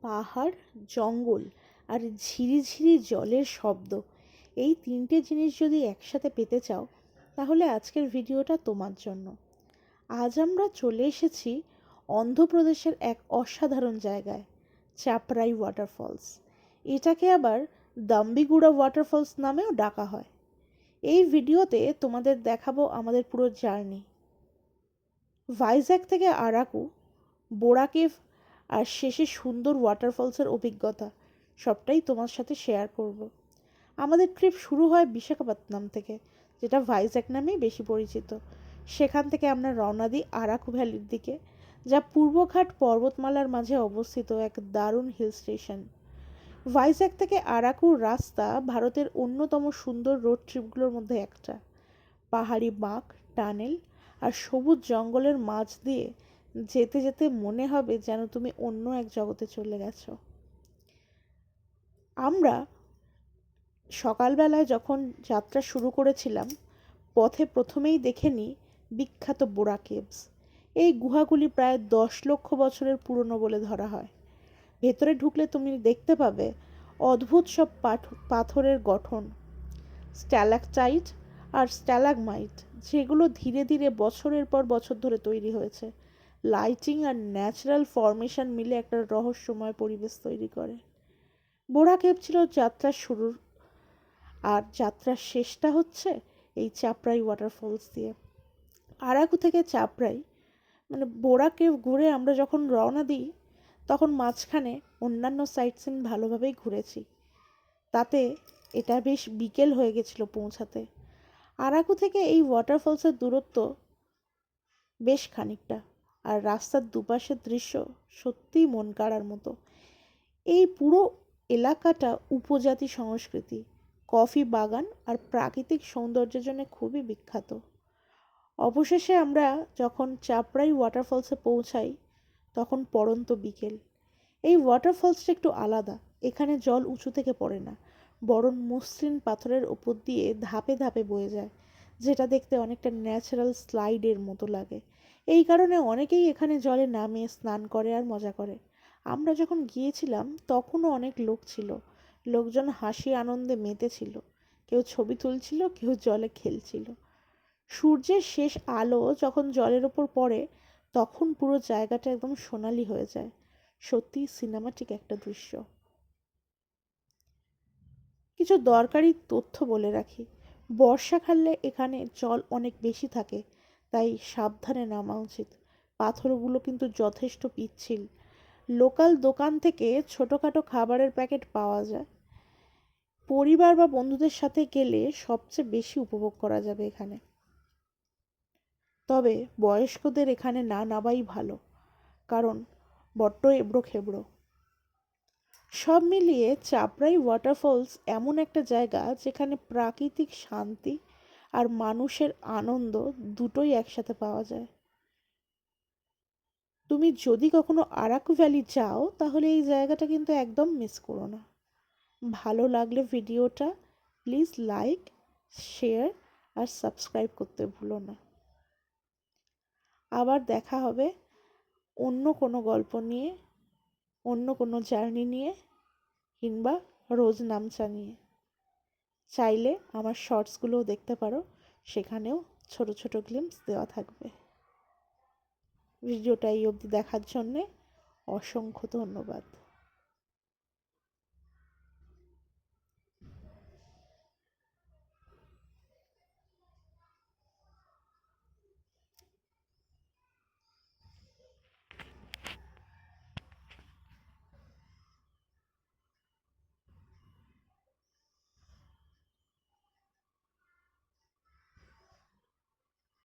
পাহাড়, জঙ্গল আর ঝিরিঝিরি জলের শব্দ, এই তিনটে জিনিস যদি একসাথে পেতে চাও তাহলে আজকের ভিডিওটা তোমার জন্য। আজ আমরা চলে এসেছি অন্ধ্রপ্রদেশের এক অসাধারণ জায়গায়, চাপরাই ওয়াটারফলস। এটাকে আবার দাম্বিগুড়া ওয়াটারফলস নামেও ডাকা হয়। এই ভিডিওতে তোমাদের দেখাবো আমাদের পুরো জার্নি, ভাইজ্যাক থেকে আরাকু, বোরা কেভ আর শেষে সুন্দর ওয়াটারফলসের অভিজ্ঞতা, সবটাই তোমার সাথে শেয়ার করব। আমাদের ট্রিপ শুরু হয় বিশাখাপত্তনম থেকে, যেটা ভাইজ্যাক নামেই বেশি পরিচিত। সেখান থেকে আমরা রওনা দিই আরাকু ভ্যালির দিকে, যা পূর্বঘাট পর্বতমালার মাঝে অবস্থিত এক দারুণ হিল স্টেশন। ভাইজ্যাক থেকে আরাকুর রাস্তা ভারতের অন্যতম সুন্দর রোড ট্রিপগুলোর মধ্যে একটা। পাহাড়ি বাঁক, টানেল আর সবুজ জঙ্গলের মাঝ দিয়ে যেতে যেতে মনে হবে যেন তুমি অন্য এক জগতে চলে গেছো। আমরা সকালবেলায় যখন যাত্রা শুরু করেছিলাম, পথে প্রথমেই দেখে নিই বিখ্যাত বোরা কেভস। এই গুহাগুলি প্রায় 10 লক্ষ বছরের পুরনো বলে ধরা হয়। ভেতরে ঢুকলে তুমি দেখতে পাবে অদ্ভুত সব পাথরের গঠন, স্ট্যালাকটাইট আর স্ট্যালাগমাইট, যেগুলো ধীরে ধীরে বছরের পর বছর ধরে তৈরি হয়েছে। লাইটিং আর ন্যাচারাল ফরমেশন মিলে একটা রহস্যময় পরিবেশ তৈরি করে। বোরা কেভ ছিল যাত্রার শুরুর, আর যাত্রার শেষটা হচ্ছে এই চাপরাই ওয়াটারফলস দিয়ে। আরাকু থেকে চাপরাই বোরা কেভ ঘুরে আমরা যখন রওনা দিই, তখন মাঝখানে অন্যান্য সাইট সিন ভালোভাবেই ঘুরেছি, তাতে এটা বেশ বিকেল হয়ে গেছিল পৌঁছাতে। আরাকু থেকে এই ওয়াটারফলসের দূরত্ব বেশ খানিকটা, আর রাস্তার দুপাশের দৃশ্য সত্যিই মন কাড়ার মতো। এই পুরো এলাকাটা উপজাতি সংস্কৃতি, কফি বাগান আর প্রাকৃতিক সৌন্দর্যের জন্য খুবই বিখ্যাত। অবশেষে আমরা যখন চাপরাই ওয়াটারফলসে পৌঁছাই তখন পড়ন্ত বিকেল। এই ওয়াটারফলসটা একটু আলাদা। এখানে জল উঁচু থেকে পড়ে না, বরং মসৃণ পাথরের ওপর দিয়ে ধাপে ধাপে বয়ে যায়, যেটা দেখতে অনেকটা ন্যাচারাল স্লাইডের মতো লাগে। এই কারণে অনেকেই এখানে জলে নামে স্নান করে আর মজা করে। আমরা যখন গিয়েছিলাম তখনও অনেক লোক ছিল। লোকজন হাসি আনন্দে মেতেছিল, কেউ ছবি তুলছিল, কেউ জলে খেলছিল। সূর্যের শেষ আলো যখন জলের ওপর পড়ে তখন পুরো জায়গাটা একদম সোনালি হয়ে যায়। সত্যি সিনেমাটিক একটা দৃশ্য। কিছু দরকারি তথ্য বলে রাখি। বর্ষাকালে এখানে জল অনেক বেশি থাকে, তাই সাবধানে নামা উচিত। পাথরগুলো কিন্তু যথেষ্ট পিচ্ছিল। লোকাল দোকান থেকে ছোটোখাটো খাবারের প্যাকেট পাওয়া যায়। পরিবার বা বন্ধুদের সাথে গেলে সবচেয়ে বেশি উপভোগ করা যাবে এখানে। তবে বয়স্কদের এখানে না নামাই ভালো, কারণ বড্ড এবড়ো খেবড়ো। সব মিলিয়ে চাপরাই ওয়াটারফলস এমন একটা জায়গা যেখানে প্রাকৃতিক শান্তি আর মানুষের আনন্দ দুটোই একসাথে পাওয়া যায়। তুমি যদি কখনো আরাকু ভ্যালি যাও তাহলে এই জায়গাটা কিন্তু একদম মিস করো না। ভালো লাগলে ভিডিওটা প্লিজ লাইক, শেয়ার আর সাবস্ক্রাইব করতে ভুলো না। আবার দেখা হবে অন্য কোনো গল্প নিয়ে, অন্য কোনো জার্নি নিয়ে, কিংবা রোজ নামচা নিয়ে। চাইলে আমার শর্টসগুলোও দেখতে পারো, সেখানেও ছোট ছোট গ্লিম্পস দেওয়া থাকবে। ভিডিওটা এই অবধি দেখার জন্যে অসংখ্য ধন্যবাদ।